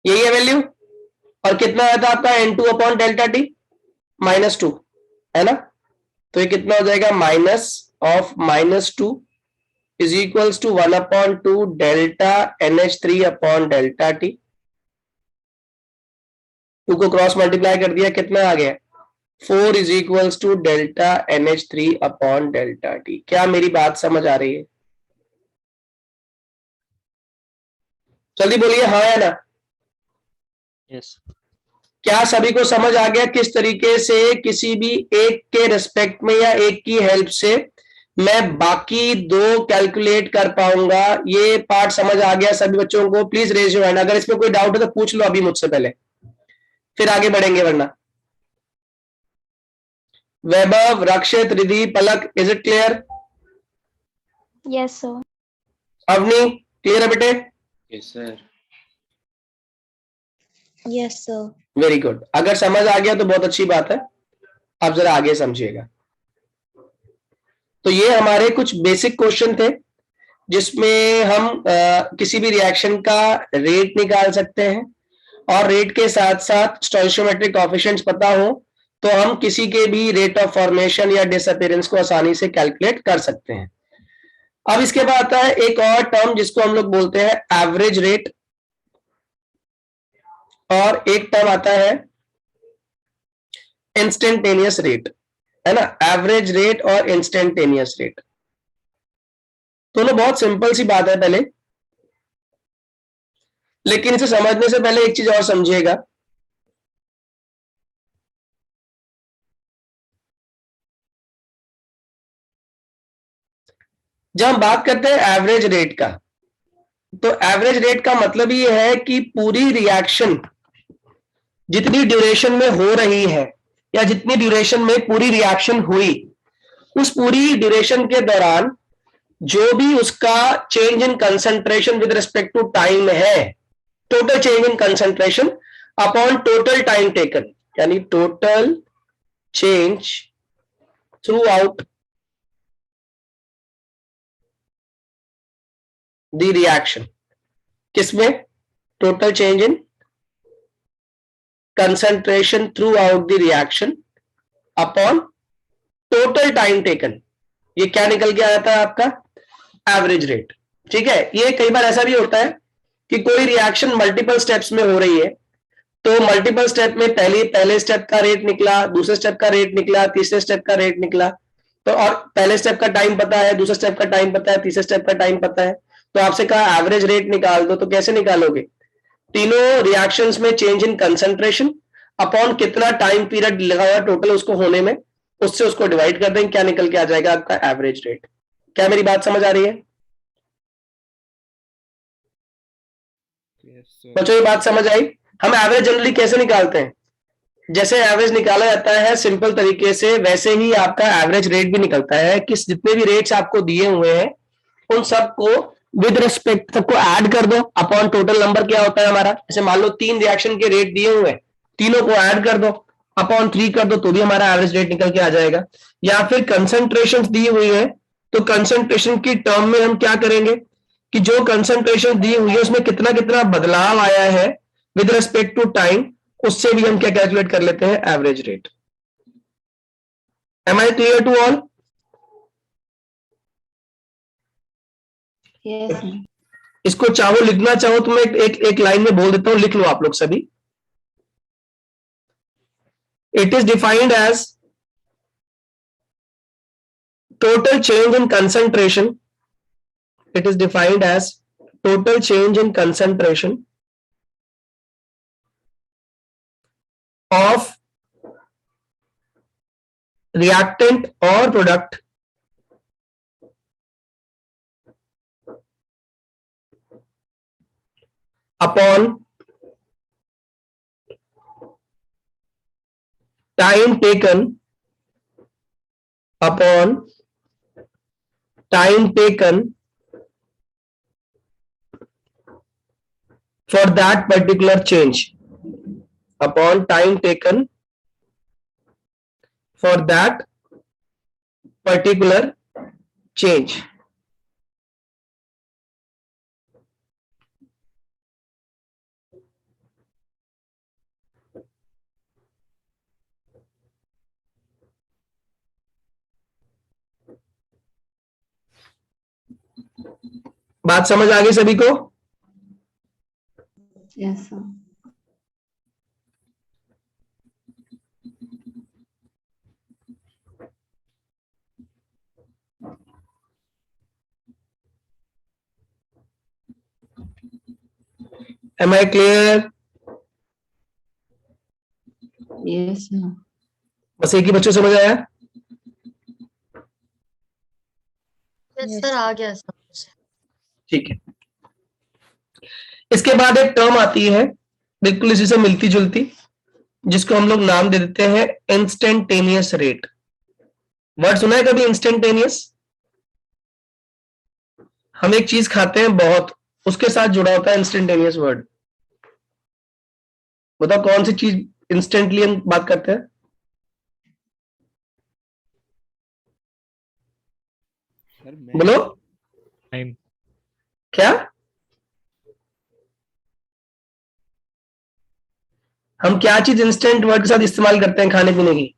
यही है वैल्यू। और कितना आया था आपका N2 अपॉन डेल्टा टी, -2 है ना। तो ये कितना हो जाएगा, minus of -2 is equals to 1/2 delta NH3 upon delta T. 2 को क्रॉस मल्टीप्लाई कर दिया, कितना आ गया, 4 is equals to delta NH3 upon delta T. क्या मेरी बात समझ आ रही है? जल्दी बोलिए हाँ या ना। यस। क्या सभी को समझ आ गया किस तरीके से किसी भी एक के रिस्पेक्ट में या एक की हेल्प से मैं बाकी दो कैलकुलेट कर पाऊंगा? ये पार्ट समझ आ गया सभी बच्चों को? प्लीज रेज योर हैंड, अगर इसमें कोई डाउट है तो पूछ लो अभी मुझसे पहले, फिर आगे बढ़ेंगे वरना। Vaibhav, Rakshit, Riddhi, Palak, is it clear? Yes sir. Avani, clear है बेटे? Yes sir. Yes sir. Very good, अगर समझ आ गया तो बहुत अच्छी बात है। अब जरा आगे समझिएगा। तो ये हमारे कुछ बेसिक क्वेश्चन थे जिसमें हम किसी भी रिएक्शन का रेट निकाल सकते हैं, और रेट के साथ साथ स्टोइचियोमेट्रिक कोएफिशिएंट्स पता हो तो हम किसी के भी रेट ऑफ फॉर्मेशन या डिसअपीयरेंस को आसानी से कैलकुलेट कर सकते हैं। अब इसके बाद आता है एक और टर्म जिसको हम लोग बोलते हैं एवरेज रेट, और एक टर्म आता है इंस्टेंटेनियस रेट, है ना। एवरेज रेट और इंस्टेंटेनियस रेट दोनों बहुत सिंपल सी बात है पहले, लेकिन इसे समझने से पहले एक चीज और समझिएगा। जब हम बात करते हैं एवरेज रेट का, तो एवरेज रेट का मतलब ये है कि पूरी रिएक्शन जितनी ड्यूरेशन में हो रही है या जितनी ड्यूरेशन में पूरी रिएक्शन हुई, उस पूरी ड्यूरेशन के दौरान जो भी उसका change in concentration with respect to time है, total change in concentration upon total time taken, यानी total change throughout the reaction. किसमें? Total change in concentration throughout the reaction upon total time taken। ये क्या निकल के आया था आपका? Average rate. ठीक है, ये कई बार ऐसा भी होता है कि कोई रिएक्शन मल्टीपल स्टेप्स में हो रही है, तो मल्टीपल स्टेप में पहले स्टेप का रेट निकला, दूसरे स्टेप का रेट निकला, तीसरे स्टेप का रेट निकला, तो और पहले स्टेप का टाइम पता है, दूसरे स्टेप का टाइम पता है, तीसरे स्टेप का टाइम पता है, तो आपसे कहा एवरेज रेट निकाल दो, तो कैसे निकालोगे? तीनों रिएक्शंस में चेंज इन कंसंट्रेशन अपॉन कितना टाइम पीरियड लगा हुआ टोटल उसको होने में, उससे उसको डिवाइड कर देंगे, क्या निकल के आ जाएगा आपका एवरेज रेट। क्या मेरी बात समझ आ रही है Yes, sir. बच्चों? ये बात समझ आई? हम एवरेज जनरली कैसे निकालते हैं? जैसे एवरेज निकाला जाता है सिंपल तरीके से, वैसे ही आपका एवरेज रेट भी निकलता है कि जितने भी रेट्स आपको दिए हुए हैं उन सबको विद रिस्पेक्ट सबको ऐड कर दो अपॉन टोटल नंबर क्या होता है हमारा। जैसे मान लो 3 रिएक्शन के रेट दिए हुए हैं, तीनों को ऐड कर दो अपॉन 3 कर दो, तो भी हमारा एवरेज रेट निकल के आ जाएगा। या फिर कंसंट्रेशन दी हुई है तो कंसंट्रेशन की टर्म में हम क्या करेंगे कि जो कंसंट्रेशन दी हुई है उसमें कितना कितना बदलाव आया है विद रिस्पेक्ट टू टाइम, उससे भी हम क्या कैलकुलेट कर लेते हैं, average rate. Am I clear to all? Yes, sir. इसको चाहो लिखना चाहो तो मैं एक लाइन में बोल देता हूं, लिख लो आप लोग सभी। It is defined as total change in concentration, it is defined as total change in concentration of reactant or product upon time taken for that particular change, upon time taken for that particular change। बात समझ आ गई सभी को? Yes, sir. Am I clear? Yes, sir. बस एक ही बच्चों समझ आया? यस सर, आ गया समझ। ठीक है। इसके बाद एक टर्म आती है बिल्कुल इसी से मिलती जुलती, जिसको हम लोग नाम दे देते हैं इंस्टेंटेनियस रेट। वर्ड सुना है कभी इंस्टेंटेनियस? हम एक चीज खाते हैं बहुत, उसके साथ जुड़ा होता है इंस्टेंटेनियस वर्ड। बताओ कौन सी चीज इंस्टेंटली हम बात करते हैं? Sir, बोलो Time. क्या? हम क्या चीज इंस्टेंट वर्ड के साथ इस्तेमाल करते हैं खाने पीने की?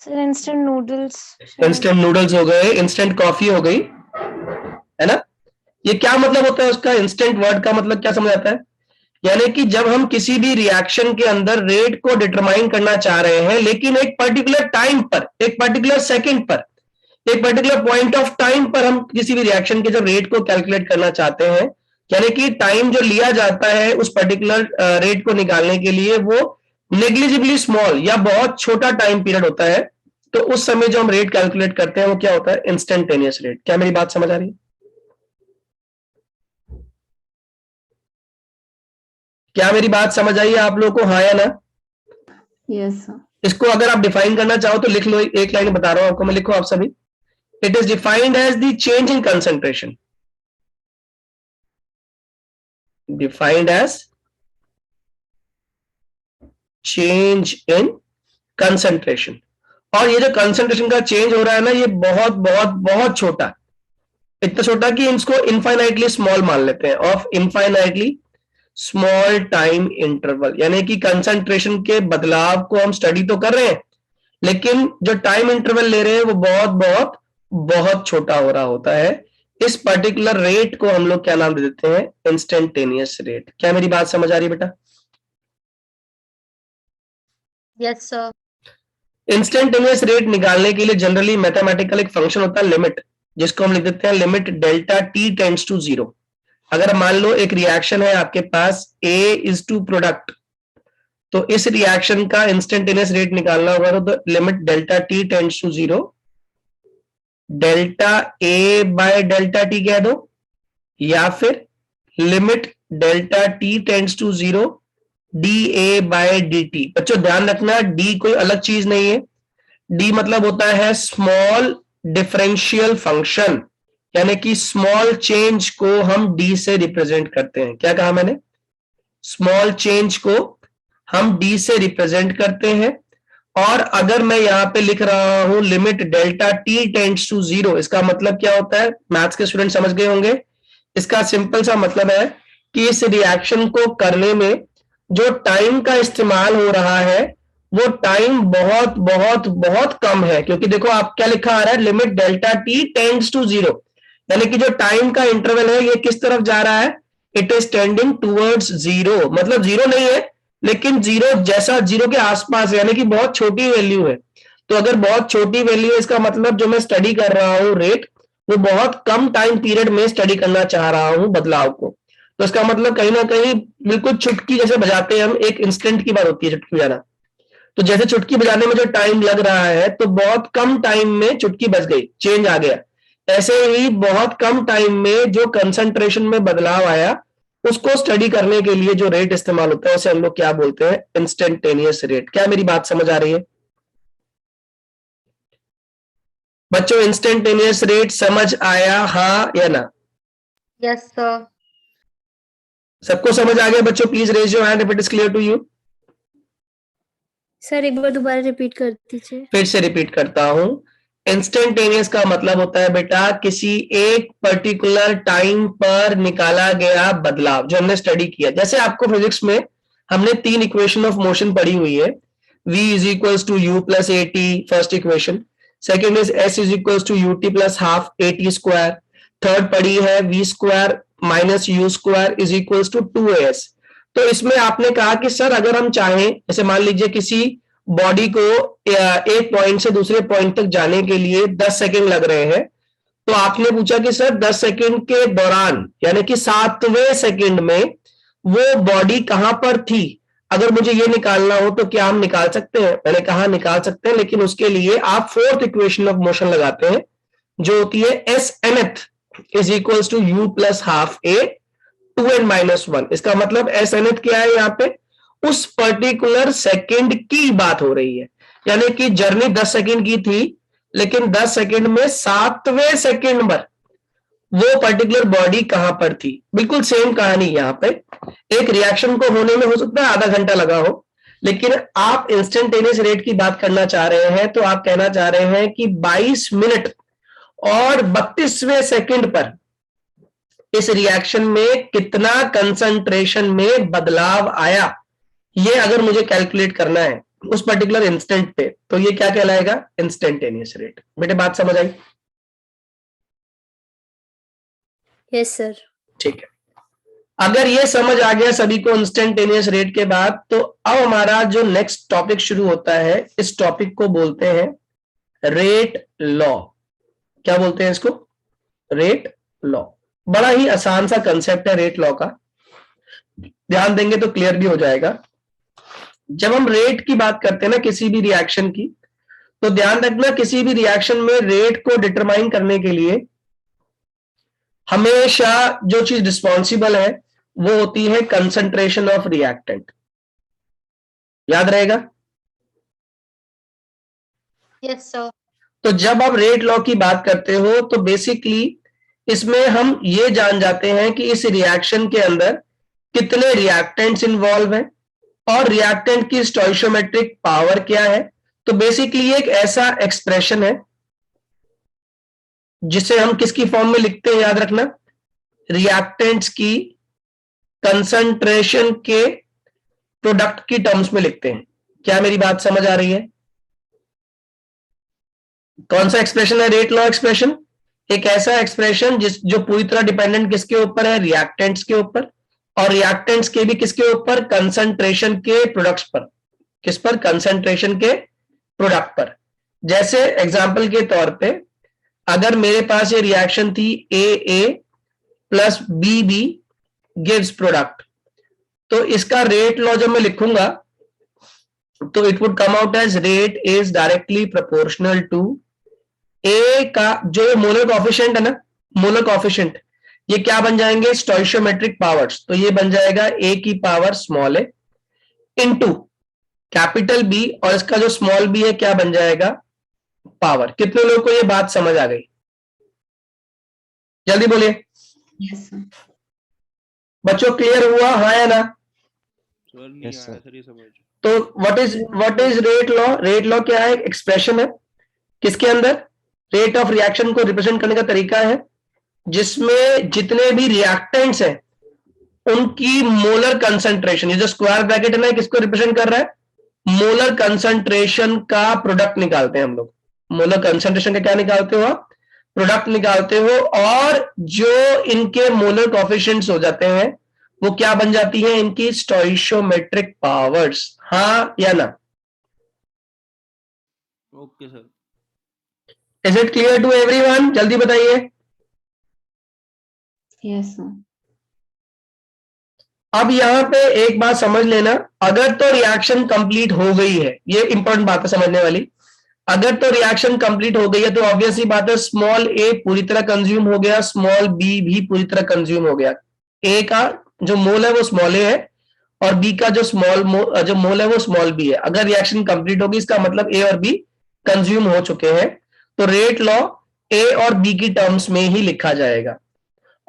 Sir, instant noodles. Instant noodles हो गए, इंस्टेंट कॉफी हो गई, है ना? ये क्या मतलब होता है उसका? इंस्टेंट वर्ड का मतलब क्या समझ आता है? यानी कि जब हम किसी भी रिएक्शन के अंदर रेट को डिटरमाइन करना चाह रहे हैं, लेकिन एक पर्टिकुलर टाइम पर, एक पर्टिकुलर सेकंड पर, एक पर्टिकुलर पॉइंट ऑफ टाइम पर हम किसी भी रिएक्शन के जब रेट को कैलकुलेट करना चाहते हैं, यानी कि टाइम जो लिया जाता है उस पर्टिकुलर रेट को निकालने के लिए वो नेग्लिजिबली स्मॉल या बहुत छोटा टाइम पीरियड होता है, तो उस समय जो हम रेट कैलकुलेट करते हैं वो क्या होता है? Instantaneous rate. क्या मेरी बात समझ आ रही है? क्या मेरी बात समझ आई है आप लोगों को, हाँ या ना? Yes, sir. इसको अगर आप डिफाइन करना चाहो तो लिख लो, एक लाइन बता रहा हूं आपको मैं, लिखो आप सभी। It is defined as the change in concentration, defined as change in concentration. और ये जो कंसंट्रेशन का चेंज हो रहा है ना, ये बहुत बहुत बहुत छोटा, इतना छोटा कि इसको इनफाइनाइटली स्मॉल मान लेते हैं, of infinitely small time interval. यानी कि कंसंट्रेशन के बदलाव को हम स्टडी तो कर रहे हैं, लेकिन जो टाइम इंटरवल ले रहे हैं वो बहुत बहुत बहुत छोटा हो रहा होता है। इस पर्टिकुलर रेट को हम लोग क्या नाम दे देते हैं? Instantaneous rate. क्या मेरी बात समझ आ रही है बेटा? Yes sir. इंस्टेंटेनियस रेट निकालने के लिए जनरली मैथमेटिकल एक फंक्शन होता है लिमिट, जिसको हम लिख देते हैं limit delta T tends to 0। अगर मान लो एक रिएक्शन है आपके पास A इज टू प्रोडक्ट, तो इस रिएक्शन का इंस्टेंटेनियस रेट निकालना होगा तो limit delta T tends to 0 delta A by delta T कह दो, या फिर limit delta T tends to 0 dA by dt। बच्चों ध्यान रखना d कोई अलग चीज नहीं है, d मतलब होता है स्मॉल डिफरेंशियल फंक्शन, यानी कि स्मॉल चेंज को हम d से रिप्रेजेंट करते हैं। क्या कहा मैंने? स्मॉल चेंज को हम d से रिप्रेजेंट करते हैं। और अगर मैं यहां पे लिख रहा हूं limit delta t tends to 0, इसका मतलब क्या होता है? मैथ्स के स्टूडेंट समझ गए होंगे। इसका सिंपल सा मतलब है कि इस रिएक्शन को करने में जो टाइम का इस्तेमाल हो रहा है वो टाइम बहुत बहुत बहुत कम है, क्योंकि देखो आप क्या लिखा आ रहा है, limit delta T tends to 0, यानी कि जो टाइम का इंटरवल है ये किस तरफ जा रहा है? It is tending towards 0। मतलब 0 नहीं है, लेकिन 0 जैसा 0 के आसपास है, यानी कि बहुत छोटी वैल्यू है। तो अगर बहुत छोटी वैल्यू है, इसका मतलब जो मैं स्टडी कर रहा हूं रेट, वो बहुत कम टाइम पीरियड में स्टडी करना चाह रहा हूं बदलाव को। तो इसका मतलब कहीं ना कहीं बिल्कुल चुटकी जैसे बजाते हैं हम, एक इंस्टेंट की बात होती है चुटकी बजाना। तो जैसे चुटकी बजाने में जो टाइम लग रहा है, तो बहुत कम टाइम में चुटकी बज गई, चेंज आ गया। ऐसे ही बहुत कम टाइम में जो कंसंट्रेशन में बदलाव आया, उसको स्टडी करने के लिए जो रेट इस्तेमाल होता है उसे हम लोग क्या बोलते हैं? Instantaneous rate. क्या मेरी बात समझ आ रही है बच्चों? इंस्टेंटेनियस रेट समझ आया, हाँ या ना? Yes sir. सबको समझ आ गया बच्चों? Please raise your hand if it is clear to you. Sir एक बार दोबारा रिपीट कर दीजिए। फिर से रिपीट करता हूं। इंस्टेंटेनियस का मतलब होता है बेटा किसी एक पर्टिकुलर टाइम पर निकाला गया बदलाव, जो हमने स्टडी किया। जैसे आपको फिजिक्स में हमने 3 इक्वेशन ऑफ मोशन पढ़ी हुई है। v is equals to U plus A T, first equation. Second is s is equals to U T plus half A T square. Third पढ़ी है v square minus U square is equals to 2as। तो इसमें आपने कहा कि sir अगर हम चाहें, जैसे मान लीजिए किसी बॉडी को एक पॉइंट से दूसरे पॉइंट तक जाने के लिए 10 सेकंड लग रहे हैं, तो आपने पूछा कि सर 10 सेकंड के दौरान, यानी कि 7वें सेकंड में वो बॉडी कहां पर थी, अगर मुझे ये निकालना हो तो क्या हम निकाल सकते हैं? मैंने कहा निकाल सकते हैं, लेकिन उसके लिए आप फोर्थ इक्वेशन ऑफ मोशन लगाते हैं, जो होती है S nth is equals to U plus half A 2n minus 1। इसका मतलब एस nth क्या है? यहाँ पे उस पर्टिकुलर सेकंड की बात हो रही है, यानी कि जर्नी 10 सेकंड की थी, लेकिन 10 सेकंड में 7वें सेकंड पर वो पर्टिकुलर बॉडी कहां पर थी। बिल्कुल सेम कहानी यहाँ पे। एक रिएक्शन को होने में हो सकता है आधा घंटा लगा हो, लेकिन आप इंस्टेंटेनियस रेट की बात करना चाह रहे हैं, तो आप कहना चाह रहे हैं कि 22 मिनट और 32वें सेकंड पर इस रिएक्शन में कितना कंसंट्रेशन में बदलाव आया, ये अगर मुझे कैलकुलेट करना है उस पर्टिकुलर इंस्टेंट पे, तो ये क्या कहलाएगा? Instantaneous rate. बेटे बात समझ आई? Yes sir. ठीक है, अगर ये समझ आ गया सभी को इंस्टेंटेनियस रेट के बाद, तो अब हमारा जो नेक्स्ट टॉपिक शुरू होता है, इस टॉपिक को बोलते हैं रेट लॉ। क्या बोलते हैं इसको? Rate law. बड़ा ही आसान सा कंसेप्ट है रेट लॉ का, ध्यान देंगे तो क्लियर भी हो जाएगा। जब हम रेट की बात करते हैं ना किसी भी रिएक्शन की, तो ध्यान रखना किसी भी रिएक्शन में रेट को डिटरमाइन करने के लिए हमेशा जो चीज रिस्पॉन्सिबल है वो होती है कंसंट्रेशन ऑफ रिएक्टेंट। याद रहेगा? Yes sir. तो जब आप रेट लॉ की बात करते हो, तो बेसिकली इसमें हम ये जान जाते हैं कि इस रिएक्शन के अंदर कितने रिएक्टेंट्स इन्वॉल्व हैं और रिएक्टेंट की स्टोइशियोमेट्रिक पावर क्या है। तो बेसिकली एक ऐसा एक्सप्रेशन है जिसे हम किसकी फॉर्म में लिखते हैं? याद रखना, रिएक्टेंट्स की कंसंट्रेशन के प्रोडक्ट की टर्म्स में लिखते हैं। क्या मेरी बात समझ आ रही है? कौन सा एक्सप्रेशन है रेट लॉ एक्सप्रेशन? एक ऐसा एक्सप्रेशन जो पूरी तरह डिपेंडेंट किसके ऊपर है? रिएक्टेंट्स के ऊपर, और रिएक्टेंट्स के भी किसके ऊपर? कंसंट्रेशन के प्रोडक्ट्स पर। किस पर? कंसंट्रेशन के प्रोडक्ट पर। जैसे एग्जाम्पल के तौर पे अगर मेरे पास ये रिएक्शन थी A plus B gives product, तो इसका रेट लॉ जब मैं लिखूंगा तो it would come out as rate is directly proportional to A का जो मोलर कॉफिशिएंट है ना, मोलर कॉफिशिएंट, ये क्या बन जाएंगे, स्टोइशियोमेट्रिक पावर्स। तो ये बन जाएगा ए की power small A into capital B, और इसका जो स्मॉल बी है क्या बन जाएगा, पावर। कितने लोगों को ये बात समझ आ गई, जल्दी बोलिए Yes, sir. बच्चों, क्लियर हुआ हाँ या ना? सर नहीं Yes, आया sir. सर ये समझ। तो what is rate law? Rate law क्या है, एक्सप्रेशन है किसके अंदर, रेट ऑफ रिएक्शन को रिप्रेजेंट करने का तरीका है जिसमें जितने भी रिएक्टेंट्स हैं उनकी मोलर कंसंट्रेशन, ये जो स्क्वायर ब्रैकेट है ना, किसको रिप्रेजेंट कर रहा है, मोलर कंसंट्रेशन का प्रोडक्ट निकालते हैं हम लोग। मोलर कंसंट्रेशन का क्या निकालते हो आप, प्रोडक्ट निकालते हो, और जो इनके मोलर कोएफिशिएंट्स हो जाते हैं वो क्या बन जाती है, इनकी स्टोइशियोमेट्रिक पावर्स। हाँ या ना? Okay sir. Is it clear to everyone? जल्दी बताइए। Yes, sir. अब यहां पे एक बात समझ लेना, अगर तो रिएक्शन कंप्लीट हो गई है, ये इंपॉर्टेंट बात है समझने वाली, अगर तो रिएक्शन कंप्लीट हो गई है तो ऑब्वियस ही बात है स्मॉल ए पूरी तरह कंज्यूम हो गया, स्मॉल बी भी पूरी तरह कंज्यूम हो गया। ए का जो मोल है वो स्मॉल ए है और बी का जो जो मोल है वो स्मॉल बी है। अगर रिएक्शन कंप्लीट होगी इसका मतलब ए और बी कंज्यूम हो चुके हैं, तो रेट लॉ ए और बी की टर्म्स में ही लिखा जाएगा।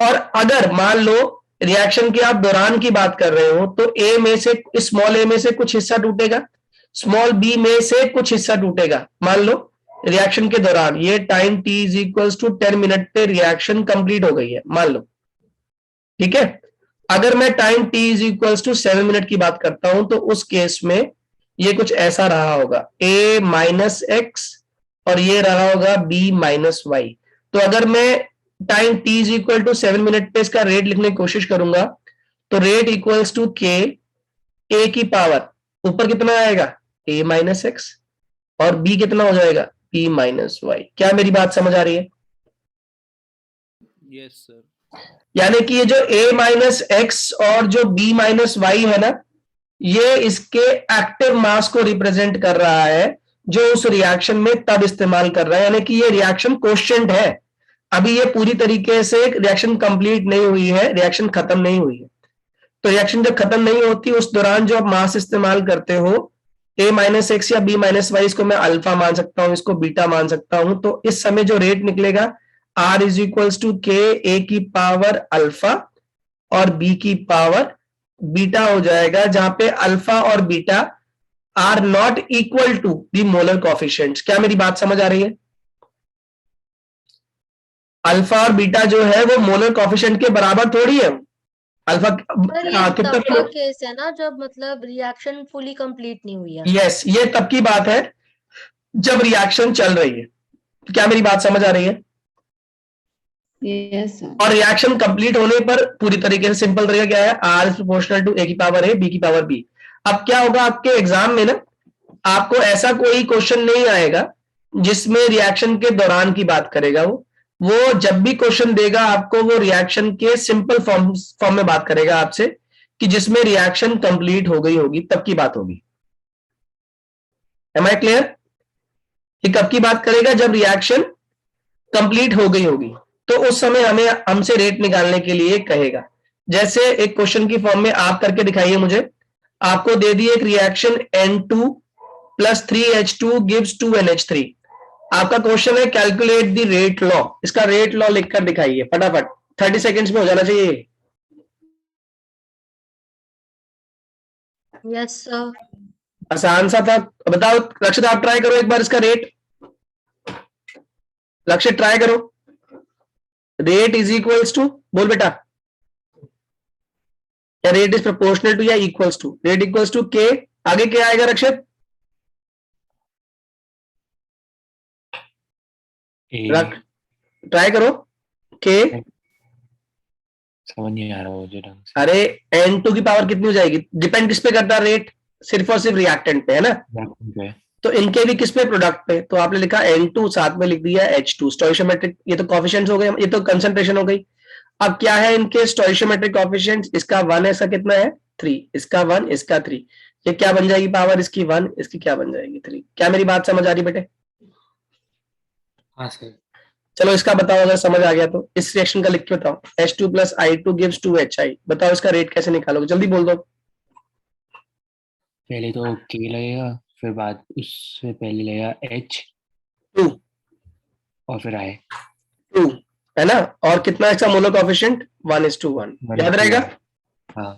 और अगर मान लो रिएक्शन के आप दौरान की बात कर रहे हो तो ए में से, स्मॉल ए में से कुछ हिस्सा टूटेगा, स्मॉल बी में से कुछ हिस्सा टूटेगा। मान लो रिएक्शन के दौरान ये time t is equals to 10 minute पे रिएक्शन कंप्लीट हो गई है, मान लो, ठीक है। अगर मैं time t is equals to 7 minute की बात करता हूं तो उस केस में ये कुछ ऐसा रहा होगा, a माइनस एक्स और ये रहा होगा b माइनस वाई। तो अगर मैं time t is equal to 7 minute पे इसका रेट लिखने की कोशिश करूंगा तो rate equals to k, a की पावर ऊपर कितना आएगा, a माइनस एक्स, और b कितना हो जाएगा, b माइनस वाई। क्या मेरी बात समझ आ रही है? Yes sir. यानी कि ये जो a माइनस एक्स और जो b माइनस वाई है ना, ये इसके एक्टिव मास को रिप्रेजेंट कर रहा है जो उस रिएक्शन में तब इस्तेमाल कर रहा है। यानी कि ये रिएक्शन कोएफिशिएंट है, अभी ये पूरी तरीके से रिएक्शन कंप्लीट नहीं हुई है, रिएक्शन खत्म नहीं हुई है। तो रिएक्शन जब खत्म नहीं होती उस दौरान जो आप मास इस्तेमाल करते हो, a माइनस एक्स या b माइनस वाई, इसको मैं अल्फा मान सकता हूं, इसको बीटा मान सकता हूं। तो इस समय जो रेट निकलेगा r is equals to k, a की पावर अल्फा और b की पावर बीटा हो जाएगा, जहां पे अल्फा और beta are not equal to the molar coefficients. क्या मेरी बात समझ आ रही है? अल्फा और बीटा जो है वो मोलर कोएफिशिएंट के बराबर थोड़ी है। अल्फा सर ये कितना तब का केस है ना जब मतलब रिएक्शन फुली कंप्लीट नहीं हुई है। यस, ये तब की बात है जब रिएक्शन चल रही है। क्या मेरी बात समझ आ रही है? Yes, sir. और रिएक्शन कंप्लीट होने पर पूरी तरीके से सिंपल तरीका क्या है, आर इज प्रोपोर्शनल टू ए की पावर ए, बी की पावर बी। अब क्या होगा आपके एग्जाम में ना, आपको ऐसा कोई क्वेश्चन नहीं आएगा जिसमें रिएक्शन के दौरान की बात करेगा। वो जब भी क्वेश्चन देगा आपको वो रिएक्शन के सिंपल फॉर्म में बात करेगा आपसे, कि जिसमें रिएक्शन कंप्लीट हो गई होगी तब की बात होगी। Am I clear? ये कब की बात करेगा, जब रिएक्शन कंप्लीट हो गई होगी, तो उस समय हमें हमसे रेट निकालने के लिए कहेगा। जैसे एक क्वेश्चन की फॉर्म में आप करके दिखाइए मुझे, आपको दे दी एक reaction N2 plus 3H2 gives 2NH3। आपका क्वेश्चन है कैलकुलेट द रेट लॉ। इसका रेट लॉ लिखकर दिखाइए फटाफट, 30 सेकेंड्स में हो जाना चाहिए। Yes sir. आसान सा था, बताओ लक्ष्य, आप ट्राई करो एक बार इसका रेट। लक्ष्य ट्राई करो, रेट इज इक्वल्स टू, बोल बेटा, या रेट इज प्रोपोर्शनल टू या equals to, rate equals to K, आगे क्या आएगा रक्षित? ट्राई करो के, समझ नहीं आ रहा मुझे ढंग से। अरे N2 की पावर कितनी हो जाएगी, डिपेंड किस पे करता है रेट, सिर्फ और सिर्फ रिएक्टेंट पे है ना। तो इनके भी किस पे, प्रोडक्ट पे, तो आपने लिखा N2 साथ में लिख दिया H2 स्टोइशियोमेट्रिक, ये तो कोफिशिएंट्स हो गए, ये तो कंसंट्रेशन हो गई। अब क्या है इनके स्टोइशियोमेट्रिक कोफिशिएंट्स, इसका 1 है, इसका कितना है 3, इसका 1, इसका 3, ये क्या बन जाएगी पावर इसकी 1, इसकी क्या बन जाएगी 3। क्या मेरी बात समझ आ रही बेटे? हाँ सर। चलो इसका बताओ, अगर समझ आ गया तो इस रिएक्शन का लिख के बताओ। H2 + I2 gives 2HI, बताओ इसका रेट कैसे निकालोगे, जल्दी बोल दो। पहले तो K लगेगा, फिर बाद उससे पहले लगेगा H 2 और फिर I। 2 है ना, और कितना इसका मोलर कोएफिशिएंट 1:1, याद रहेगा। हाँ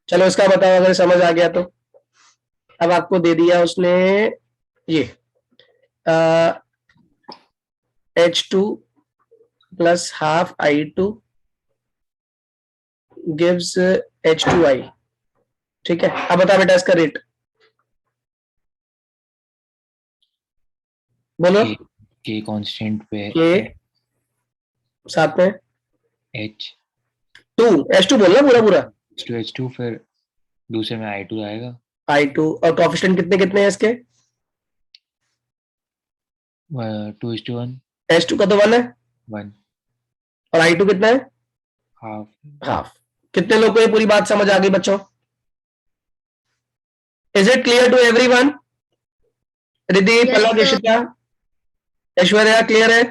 चलो इसका बताओ अगर समझ आ गया तो। अब आपको दे दिया उसने ये H2 + ½ I2 gives H2I, ठीक है। अब बता बेटा इसका रेट बोलो। K कांस्टेंट पे K साथ में H 2, H2 बोलना पूरा पूरा, H2 फिर दूसरे में I2 आएगा। I2 और कोएफिशिएंट कितने कितने हैं इसके, 2:1 H2 का तो 1 है 1 और I2 कितना है हाफ। हाफ। कितने लोग को ये पूरी बात समझ आ गई बच्चों? Is it clear to everyone? Riddhi, Yes, Pallav, sir. Nishita, Aishwarya, clear है?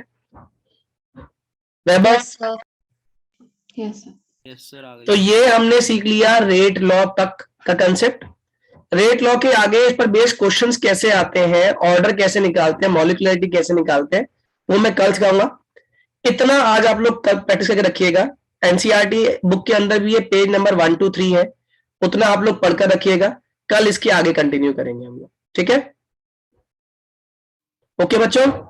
Vaibhav? Yes, sir. Yes, sir. Yes sir आ तो गई। ये हमने सीख लिया रेट लॉ तक का कंसेप्ट। रेट लॉ के आगे इस पर बेस्ड क्वेश्चंस कैसे आते हैं, ऑर्डर कैसे निकालते हैं, मॉलिक्युलरिटी कैसे निकालते हैं, वो मैं कल सिखाऊंगा। इतना आज आप लोग प्रैक्टिस करके रखिएगा। एनसीईआरटी बुक के अंदर भी ये पेज नंबर 1 to 3 है, उतना आप लोग पढ़कर रखिएगा। कल इसके आगे कंटिन्यू करेंगे हम लोग, ठीक है? ओके बच्चों।